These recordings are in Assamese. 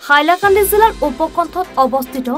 হাইলাকান্দি জিলাৰ উপকণ্ঠত অৱস্থিত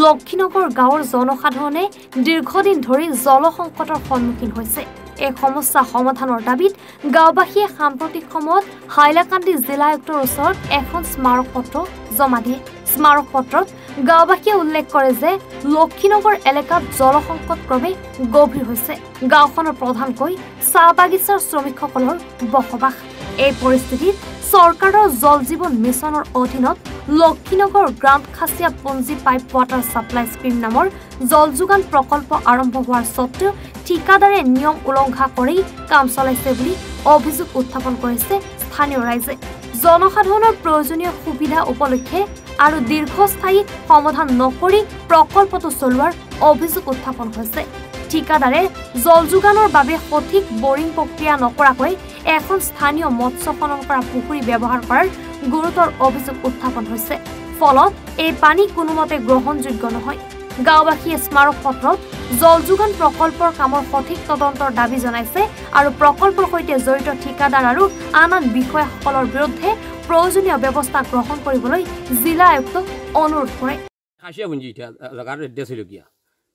লক্ষীনগৰ গাঁৱৰ জনসাধাৰণে দীৰ্ঘদিন ধৰি জলসংকটৰ সন্মুখীন হৈছে। এই সমস্যা সমাধানৰ দাবীত গাঁওবাসীয়ে সাম্প্ৰতিক সময়ত হাইলাকান্দি জিলা আয়ুক্তৰ ওচৰত এখন স্মাৰক পত্ৰ জমা দিয়ে। স্মাৰক পত্ৰত গাঁওবাসীয়ে উল্লেখ কৰে যে লক্ষীনগৰ এলেকাত জলসংকট ক্ৰমে গভীৰ হৈছে। গাঁওখনৰ প্ৰধানকৈ চাহ বাগিচাৰ শ্ৰমিকসকলৰ বসবাস। এই পৰিস্থিতিত চৰকাৰৰ জল জীৱন মিছনৰ অধীনত Lakshinagar grant Khasia Punji pipe water supply scheme নামৰ জল যোগান প্ৰকল্প আৰম্ভ হোৱাৰ স্বত্তেও ঠিকাদাৰে নিয়ম উলংঘা কৰি কাম চলাইছে বুলি অভিযোগ উত্থাপন কৰিছে স্থানীয় ৰাইজে। জনসাধাৰণৰ প্ৰয়োজনীয় সুবিধা উপলক্ষে আৰু দীৰ্ঘস্থায়ী সমাধান নকৰি প্ৰকল্পটো চলোৱাৰ অভিযোগ উত্থাপন হৈছে। ঠিকাদাৰে জল যোগানৰ বাবে সঠিক বৰিং প্ৰক্ৰিয়া নকৰাকৈ এখন স্থানীয় মৎস্য খনন কৰা পুখুৰী ব্যৱহাৰ কৰাৰ গুৰুতৰ অভিযোগ উত্থাপন হৈছে। ফলত এই পানী কোনোমতে গ্ৰহণযোগ্য নহয়। গাঁওবাসীয়ে স্মাৰক পত্ৰত জল যোগান প্ৰকল্পৰ কামৰ সঠিক তদন্তৰ দাবী জনাইছে আৰু প্ৰকল্পৰ সৈতে জড়িত ঠিকাদাৰ আৰু আন বিষয়াসকলৰ বিৰুদ্ধে প্ৰয়োজনীয় ব্যৱস্থা গ্ৰহণ কৰিবলৈ জিলা আয়ুক্তক অনুৰোধ কৰে।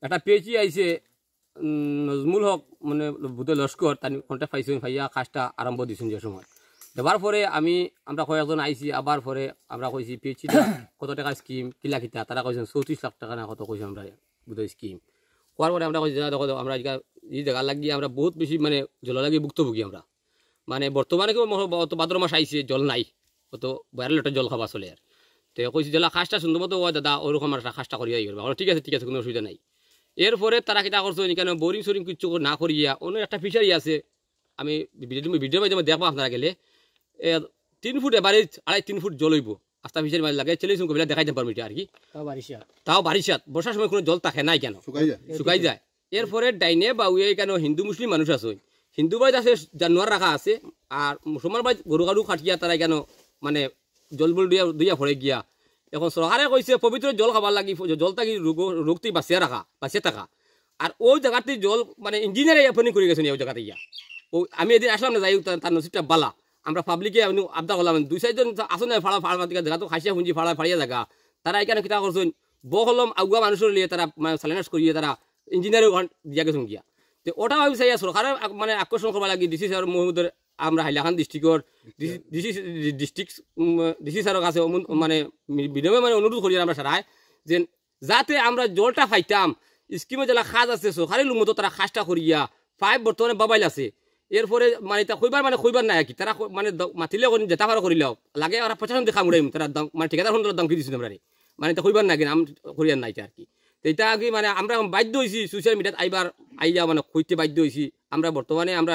এটা পেজি আইছে নজমুল হক মানে বুধ লস্কর তার কন্ট্যাক্ট পাইছেন ভাইয়া কাজটা আরম্ভ দিয়েছেন যে সময় দেওয়ার পরে আমরা কয়েকজন আইসি আবার পরে আমরা কইছি পেয়েছি কত টাকা স্কিম কিলা কিতা তারা কইছেন 34 লাখ টাকা না কত কইছেন আমরা বুধ স্কিম কোয়ার পরে আমরা কইছি দেখো আমরা এই জায়গা লাগিয়ে আমরা বহুত বেশি মানে জল লাগিয়ে ভুক্তভোগী আমরা মানে বর্তমানে কেউ ভাদ্র মাস আইসে জল নাই কত 12 লিটার জল খাওয়া চলে আর তো কইছি জেলা কাজটা সুন্দর মতো দাদা ওরকম একটা কাজটা করিয়া গেল ঠিক আছে কোনো অসুবিধা নাই। এরপরে তারা কিতা করছো কেন বোরিং সোরিং কিছু না করিয়া অন্য একটা ফিশারি আছে আমি ভিডিও মাধ্যমে দেখবো আপনারা গেলে 3 ফুট এবারে 2.5-3 ফুট জল হইব আস্তা ফিশারি মাছ লাগে চলে কবিলা দেখাই দিতে পারবো আর কি তাও বারিশাত বর্ষার সময় কোনো জল থাকে নাই কেন শুকাই যায়। এরপরে ডাইনে বাউয়ে কেন হিন্দু মুসলিম মানুষ আছে হিন্দু বাড়ি আছে জানোয়ার রাখা আছে আর মুসলমান বাড়ি গরু গাড়ু খাটিয়া তারা কেন মানে জল বল দিয়া ভরে গিয়া এখন সরকারে কইছে পবিত্র জল খাবার লাগি জল থাকি রোগটি বাঁচিয়ে থাকা আর ওই জায়গাতে জল মানে ইঞ্জিনিয়ারে আপনি করে গেছেন ওই জায়গাতে ইয়া ও আমি এদিন আসলাম না যাই তার নসিবটা বালা আমরা পাবলিকে আবদা করলাম 2-4 জন আসুন ফাড়া দিকে জায়গা তো খাইয়া পুঁজি ফাড়িয়া জায়গা তারা এখানে কিতা করছেন বহলম আগুয়া মানুষের লিয়ে তারা মানে সালেনাস করিয়ে তারা ইঞ্জিনিয়ারে দিয়া গেছেন গিয়া তো ওটা আমি চাই সরকারের মানে আকর্ষণ করবার লাগি ডিসি স্যার মহমুদের আমরা হাইলাকান্দি ডিস্ট্রিক্টর ডিসি স্যারের কাছে মানে বিনিময়ে মানে অনুরোধ করি আমরা সারায় যে যাতে আমরা জলটা পাইতাম স্কিমে যারা খাজ আছে সরকারি মতো তারা খাজটা করিয়া পাইপ বর্তমানে বাবাইল আছে এরপরে মানে তা কইবার নাই কি তারা মানে মাতিলে যেটা পারা করিলেও লাগে ওরা 50 দেখা মুড়াইম তারা মানে ঠিকাদার হন দাম দিয়েছিল আমরা মানে তা কইবার না কি নাম করিয়ার নাই আর কি এটা কি মানে আমরা বাধ্য হয়েছি সোশ্যাল মিডিয়াত আইয়া মানে কইতে বাধ্য হয়েছি আমরা বর্তমানে আমরা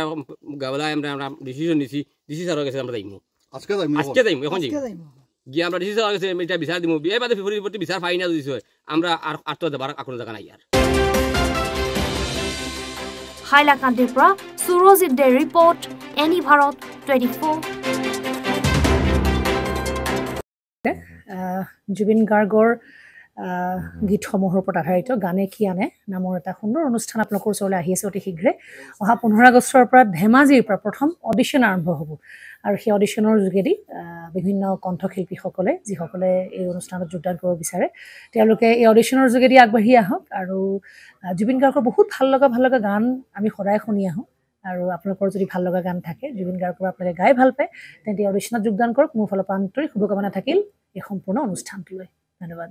গাওলায় আমরা ডিসিশন নিছি ডিসি স্যারের কাছে আমরা যাইমু আজকে যাইমু এখন গিয়ে আমরা ডিসি স্যারের কাছে এটা বিচার দিমু এই বাদে ফেব্রুয়ারি বিচার পাই না দিছি আমরা আর আটটা দেবার কোনো জায়গা নাই আর। হাইলাকান্দিৰ পৰা সুৰজিৎ দে ৰিপৰ্ট এনি ভাৰত 24। জুবিন গাৰ্গৰ গীতসমূহৰ ওপৰত আধাৰিত গানে কি আনে নামৰ এটা সুন্দৰ অনুষ্ঠান আপোনালোকৰ ওচৰলৈ আহি আছে অতি শীঘ্ৰে। অহা 15 আগষ্টৰ পৰা ধেমাজিৰ পৰা প্ৰথম অডিশ্যন আৰম্ভ হ'ব আৰু সেই অডিশ্যনৰ যোগেদি বিভিন্ন কণ্ঠশিল্পীসকলে যিসকলে এই অনুষ্ঠানত যোগদান কৰিব বিচাৰে তেওঁলোকে এই অডিশ্যনৰ যোগেদি আগবাঢ়ি আহক আৰু জুবিন গাৰ্গৰ বহুত ভাল লগা গান আমি সদায় শুনি আহোঁ আৰু আপোনালোকৰ যদি ভাল লগা গান থাকে জুবিন গাৰ্গৰ আপোনালোকে গাই ভাল পায় তেন্তে অডিশ্যনত যোগদান কৰক। মোৰ ফালৰ পৰা আন্তৰিক শুভকামনা থাকিল এই সম্পূৰ্ণ অনুষ্ঠানটোলৈ। ধন্যবাদ।